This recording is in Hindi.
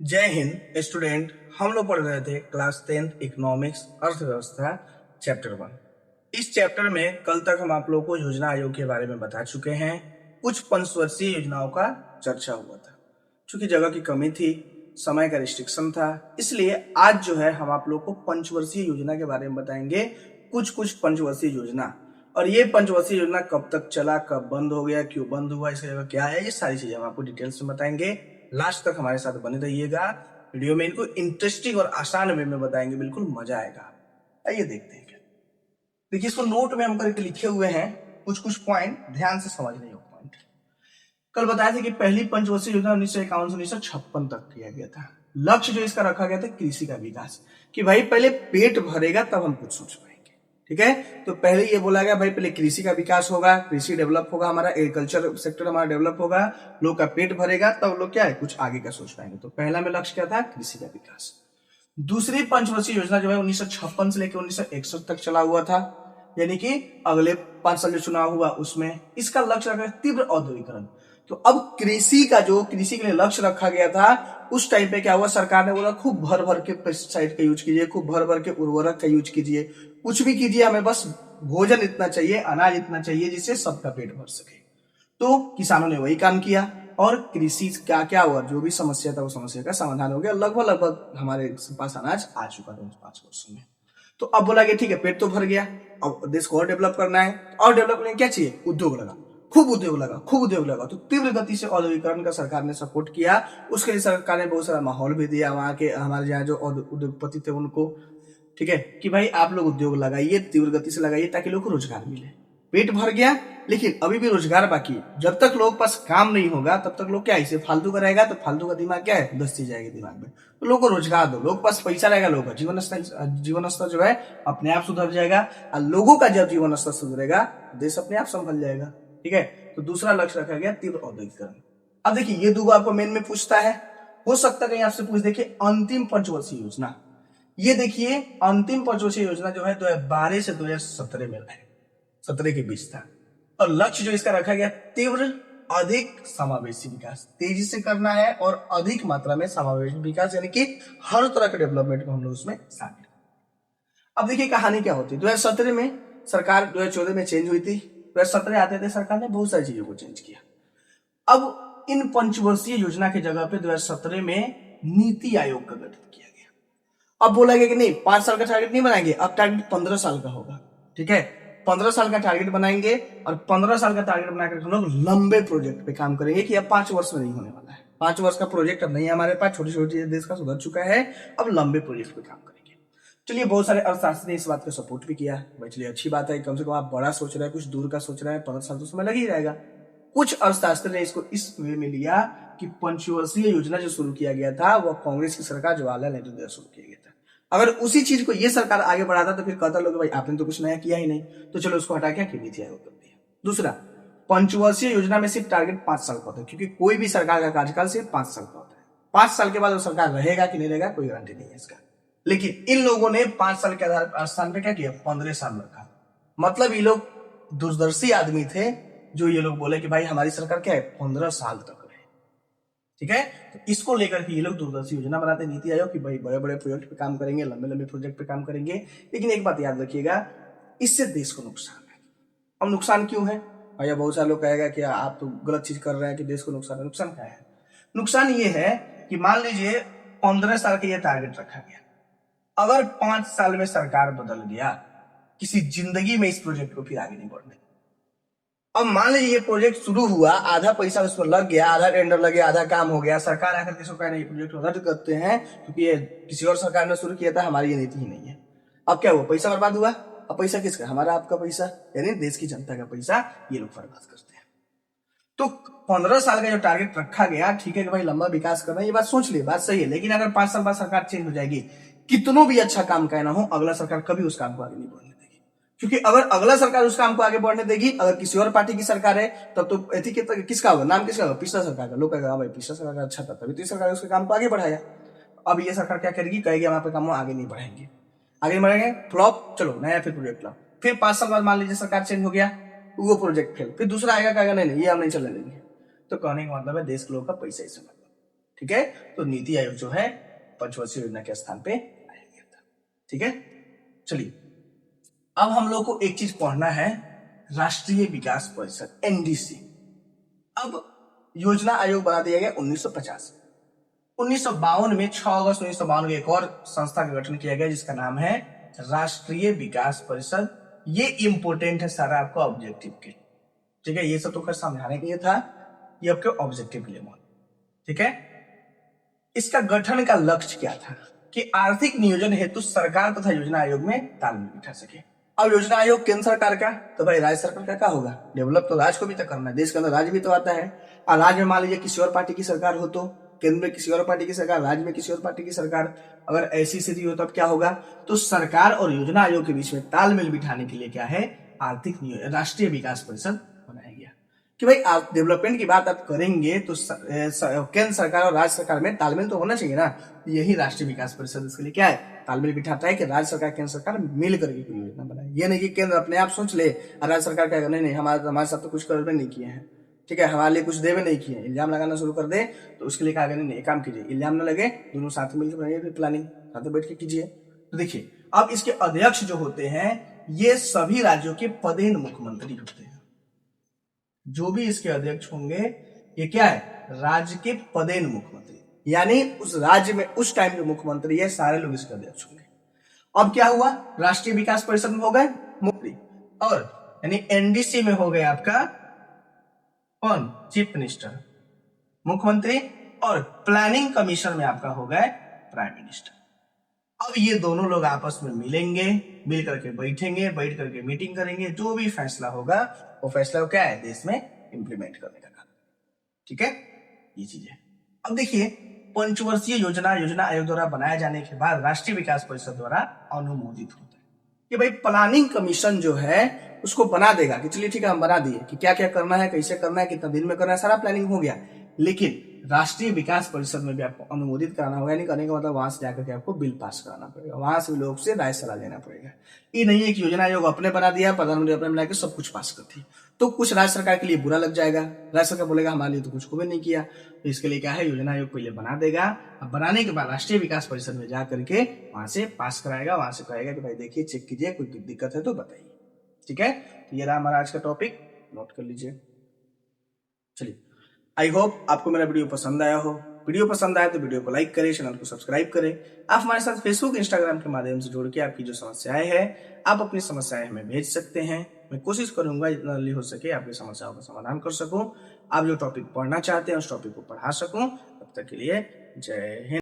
जय हिंद स्टूडेंट। हम लोग पढ़ रहे थे क्लास 10th इकोनॉमिक्स अर्थव्यवस्था चैप्टर 1। इस चैप्टर में कल तक हम आप लोगों को योजना आयोग के बारे में बता चुके हैं। कुछ पंचवर्षीय योजनाओं का चर्चा हुआ था। चूंकि जगह की कमी थी, समय का रिस्ट्रिक्शन था, इसलिए आज जो है हम आप लोग को पंचवर्षीय योजना के बारे में बताएंगे। कुछ पंचवर्षीय योजना, और ये पंचवर्षीय योजना कब तक चला, कब बंद हो गया, क्यों बंद हुआ, इसका जगह क्या है, ये सारी चीजें हम आपको डिटेल्स में बताएंगे। लास्ट तक हमारे साथ बने रहिएगा। वीडियो में इनको इंटरेस्टिंग और आसान वे में बताएंगे, बिल्कुल मजा आएगा। आइए देखते हैं क्या। देखिए, इसको नोट में हम करके लिखे हुए हैं कुछ पॉइंट, ध्यान से समझ रहे हो पॉइंट। कल बताया था कि पहली पंचवर्षीय योजना 1951 से 1956 तक किया गया था। लक्ष्य जो इसका रखा गया था कृषि का विकास, कि भाई पहले पेट भरेगा तब हम कुछ सोच पाएंगे। ठीक है, तो पहले ये बोला गया भाई पहले कृषि का विकास होगा, कृषि डेवलप होगा, हमारा एग्रीकल्चर सेक्टर हमारा डेवलप होगा, लोग का पेट भरेगा तब लोग क्या है कुछ आगे का सोच पाएंगे। तो पहला में लक्ष्य क्या था, कृषि का विकास। दूसरी पंचवर्षीय योजना जो है 1956 से लेकर 1961 तक चला हुआ था, यानी कि अगले 5 साल जो चुनाव हुआ उसमें इसका लक्ष्य रखा तीव्र औद्योगिकरण। तो अब कृषि के लिए लक्ष्य रखा गया था। उस टाइम पे क्या हुआ, सरकार ने बोला खूब भर भर के पेस्टिसाइड का यूज कीजिए, खूब भर भर के उर्वरक का यूज कीजिए, कुछ भी कीजिए, हमें बस भोजन इतना चाहिए, अनाज इतना चाहिए जिससे सबका पेट भर सके। तो किसानों ने वही काम किया और कृषि का क्या हुआ, जो भी समस्या था वो समस्या का समाधान हो गया। लगभग हमारे पास अनाज आ चुका था 5 वर्षों में। तो अब बोला गया ठीक है, पेट तो भर गया, अब देश को और डेवलप करना है। और डेवलप करने क्या चाहिए, उद्योग लगा, खूब उद्योग लगा। तो तीव्र गति से औद्योगिकरण का सरकार ने सपोर्ट किया। उसके लिए सरकार ने बहुत सारा माहौल भी दिया वहां के हमारे यहाँ जो उद्योगपति थे उनको। ठीक है, कि भाई आप लोग उद्योग लगाइए, तीव्र गति से लगाइए ताकि लोगों को रोजगार मिले। पेट भर गया, लेकिन अभी भी रोजगार बाकी है। जब तक लोग पास काम नहीं होगा तब तक लोग क्या इसे फालतू का रहेगा, तो फालतू का दिमाग क्या है, दस्ती जाएगी दिमाग में। तो लोगों को रोजगार दो, लोग पास पैसा रहेगा, लोगों का जीवन स्तर जो है अपने आप सुधर जाएगा। और लोगों का जब जीवन स्तर सुधरेगा देश अपने आप संभल जाएगा। ठीक है, तो दूसरा लक्ष्य रखा गया तीव्र औद्योगिकरण। अब देखिए, ये दो आपको मेन में पूछता है, हो सकता है कहीं आपसे पूछ, देखिए अंतिम पंचवर्षीय योजना, ये देखिए अंतिम पंचवर्षीय योजना जो है 2012 से 2017 में है, 17 के बीच था। और लक्ष्य जो इसका रखा गया तीव्र अधिक समावेशी विकास, तेजी से करना है और अधिक मात्रा में समावेशी विकास, यानी कि हर तरह के डेवलपमेंट को हम लोग उसमें शामिल। अब देखिए कहानी क्या होती है। 2017 में सरकार 2014 में चेंज हुई थी, 2017 आते थे सरकार ने बहुत सारी चीजों को चेंज किया। अब इन पंचवर्षीय योजना की जगह पे 2017 में नीति आयोग का गठन किया गया। अब बोला गया कि नहीं 5 साल का टारगेट नहीं बनाएंगे, अब टारगेट 15 साल का होगा। ठीक है, 15 साल का टारगेट बनाएंगे और 15 साल का टारगेट बनाकर हम लोग लंबे प्रोजेक्ट पे काम करेंगे कि अब 5 वर्ष में नहीं होने वाला है। 5 वर्ष का प्रोजेक्ट अब नहीं है हमारे पास, छोटी छोटी देश का सुधर चुका है, अब लंबे प्रोजेक्ट पे काम करेंगे। चलिए, बहुत सारे अर्थशास्त्री ने इस बात को सपोर्ट भी किया। भाई चलिए अच्छी बात है, कम से कम आप बड़ा सोच रहे हैं, कुछ दूर का सोच रहे हैं, 15 साल तो समय लग ही जाएगा। कुछ अर्थशास्त्री ने इसको इस वे में लिया कि पंचवर्षीय योजना जो शुरू किया गया था वह कांग्रेस की सरकार जवाहरलाल नेहरू द्वारा शुरू किया गया था। अगर उसी चीज को ये सरकार आगे बढ़ाता तो फिर कहता लोग भाई आपने तो कुछ नया किया ही नहीं, तो चलो उसको हटा के नीति आयोग कर दिया। दूसरा, पंचवर्षीय योजना में सिर्फ टारगेट 5 साल का होता है, क्योंकि कोई भी सरकार का कार्यकाल सिर्फ 5 साल का होता है। 5 साल के बाद वो सरकार रहेगा कि नहीं रहेगा कोई गारंटी नहीं है इसका। लेकिन इन लोगों ने 5 साल के आधार स्थान पे क्या किया, 15 साल रखा। मतलब ये लोग दूरदर्शी आदमी थे, जो ये लोग बोले कि भाई हमारी सरकार क्या है 15 साल तक रहे। ठीक है, तो इसको लेकर के ये लोग दूरदर्शी योजना बनाते नीति आयोग की भाई बड़े बड़े प्रोजेक्ट पे काम करेंगे, लंबे लंबे प्रोजेक्ट पे काम करेंगे। लेकिन एक बात याद रखिएगा, इससे देश को नुकसान है। अब नुकसान क्यों है भैया, बहुत सारे लोग कहेगा कि आप तो गलत चीज कर रहे हैं कि देश को नुकसान है। नुकसान क्या है, नुकसान ये है कि मान लीजिए 15 साल का ये टारगेट रखा गया, अगर 5 साल में सरकार बदल गया, किसी जिंदगी में इस प्रोजेक्ट को फिर आगे नहीं बढ़ने। अब मान लीजिए ये प्रोजेक्ट शुरू हुआ, आधा पैसा उसमें लग गया, आधा टेंडर लग गया, आधा काम हो गया, सरकार आकर के कहा नहीं प्रोजेक्ट रद्द करते हैं क्योंकि ये किसी और सरकार ने शुरू किया था, हमारी ये नीति ही नहीं है। अब क्या हुआ, पैसा बर्बाद हुआ। अब पैसा किसका, हमारा आपका पैसा, यानी देश की जनता का पैसा ये लोग बर्बाद करते हैं। तो 15 साल का जो टारगेट रखा गया, ठीक है कि भाई लंबा विकास करना, ये बात सोच ली, बात सही है। लेकिन अगर 5 साल बाद सरकार चेंज हो जाएगी, कितनों भी अच्छा काम कहना हो, अगला सरकार कभी उस काम को आगे नहीं बढ़ने देगी। क्योंकि अगर अगला सरकार उस काम को आगे बढ़ने देगी, अगर किसी और पार्टी की सरकार है तब तो किसका होगा, नाम किसका होगा, पिछला सरकार का। लोग कहेगा भाई पिछला सरकार अच्छा था, तभी तो सरकार उसके काम को आगे बढ़ाया। अब ये सरकार क्या करेगी, कहेगी हम आपके काम आगे नहीं बढ़ाएंगे, आगे नहीं बढ़ाएंगे, फ्लॉप, चलो नया फिर प्रोजेक्ट लाओ। फिर 5 साल बाद मान लीजिए सरकार चेंज हो गया, वो प्रोजेक्ट फेल, फिर दूसरा आएगा, कहेगा नहीं ये हम नहीं चलने देंगे। तो कहने का मतलब है देश के लोगों का पैसा ही समझ लो। ठीक है, तो नीति आयोग जो है पंचवर्षीय योजना के स्थान पे आया गया था। ठीक है, चलिए अब हम लोग को एक चीज पढ़ना है, राष्ट्रीय विकास परिषद एनडीसी। अब योजना आयोग बना दिया गया 1950। 1952 में 6 अगस्त 1952 में एक और संस्था का गठन किया गया जिसका नाम है राष्ट्रीय विकास परिषद। ये इंपोर्टेंट है सारा आपका ऑब्जेक्टिव के, ठीक है, ये सब तो खैर समझाने के लिए था, ये आपके ऑब्जेक्टिव के लिए। ठीक है, इसका गठन का लक्ष्य क्या था कि आर्थिक नियोजन हेतु सरकार तथा योजना आयोग में तालमेल बिठा सके। अब योजना आयोग केंद्र सरकार का, तो भाई राज्य सरकार का क्या होगा, डेवलप तो राज्य को भी तो करना है, देश के अंदर राज्य भी तो आता है। और राज्य में मान लीजिए किसी और पार्टी की सरकार हो तो केंद्र में किसी और पार्टी की सरकार, राज्य में किसी और पार्टी की सरकार, अगर ऐसी स्थिति हो तब क्या होगा, तो सरकार और योजना आयोग के बीच में तालमेल बिठाने के लिए क्या है, आर्थिक राष्ट्रीय विकास परिषद बनाया गया कि भाई आप डेवलपमेंट की बात आप करेंगे तो केंद्र सरकार और राज्य सरकार में तालमेल तो होना चाहिए ना। यही राष्ट्रीय विकास परिषद इसके लिए क्या है, तालमेल बिठाता है कि राज्य सरकार केंद्र सरकार मिल करके कोई योजना बनाए। ये नहीं कि केंद्र अपने आप सोच ले और राज्य सरकार क्या नहीं नहीं हमारे साथ तो कुछ करवे नहीं किए हैं, ठीक है, हमारे लिए कुछ देवे नहीं किए, इल्जाम लगाना शुरू कर दे तो उसके लिए क्या नहीं, एक काम कीजिए, इल्जाम न लगे, दोनों साथ मिलकर बनाइए, फिर प्लानिंग साथ बैठ के कीजिए। तो देखिए अब इसके अध्यक्ष जो होते हैं ये सभी राज्यों के पदेन मुख्यमंत्री होते हैं। जो भी इसके अध्यक्ष होंगे ये क्या है, राज्य के पदेन मुख्यमंत्री, यानी उस राज्य में उस टाइम के मुख्यमंत्री है, सारे लोग इसके अध्यक्ष होंगे। अब क्या हुआ, राष्ट्रीय विकास परिषद में हो गए मुख्यमंत्री, और यानी एनडीसी में हो गए आपका कौन, चीफ मिनिस्टर, मुख्यमंत्री, और प्लानिंग कमीशन में आपका हो गए प्राइम मिनिस्टर। अब ये दोनों लोग आपस में मिलेंगे, मिल करके बैठेंगे, बैठ करके मीटिंग करेंगे, जो भी फैसला होगा वो फैसला क्या है, देश में इंप्लीमेंट करने का काम। ठीक है, ये चीज है। अब देखिए पंचवर्षीय योजना योजना आयोग द्वारा बनाए जाने के बाद राष्ट्रीय विकास परिषद द्वारा अनुमोदित होता है कि भाई प्लानिंग कमीशन जो है उसको बना देगा कि चलिए ठीक है हम बना दिए कि क्या क्या करना है, कैसे करना है, कितना दिन में करना है, सारा प्लानिंग हो गया, लेकिन राष्ट्रीय विकास परिषद में भी आपको अनुमोदित कराना होगा। नहीं करने का मतलब वहां से जाकर के आपको बिल पास कराना पड़ेगा, वहां से लोग से राय सलाह लेना पड़ेगा। ये नहीं है कि योजना आयोग अपने बना दिया, प्रधानमंत्री अपने बना के सब कुछ पास करती है, तो कुछ राज्य सरकार के लिए बुरा लग जाएगा, राज्य सरकार बोलेगा हमारे लिए तो कुछ को भी नहीं किया। तो इसके लिए क्या है, योजना आयोग पहले बना देगा, अब बनाने के बाद राष्ट्रीय विकास परिषद में जा करके वहां से पास कराएगा, वहां से कहेगा कि भाई देखिए चेक कीजिए, कोई दिक्कत है तो बताइए। ठीक है, तो ये रहा हमारा आज का टॉपिक, नोट कर लीजिए। चलिए, आई होप आपको मेरा वीडियो पसंद आया हो। वीडियो पसंद आया तो वीडियो को लाइक करें, चैनल को सब्सक्राइब करें। आप हमारे साथ फेसबुक इंस्टाग्राम के माध्यम से जुड़ के आपकी जो समस्याएं हैं आप अपनी समस्याएं हमें भेज सकते हैं। मैं कोशिश करूंगा जितना जल्दी हो सके आपकी समस्याओं का समाधान कर सकूं, आप जो टॉपिक पढ़ना चाहते हैं उस टॉपिक को पढ़ा सकूं। तब तक के लिए जय हिंद।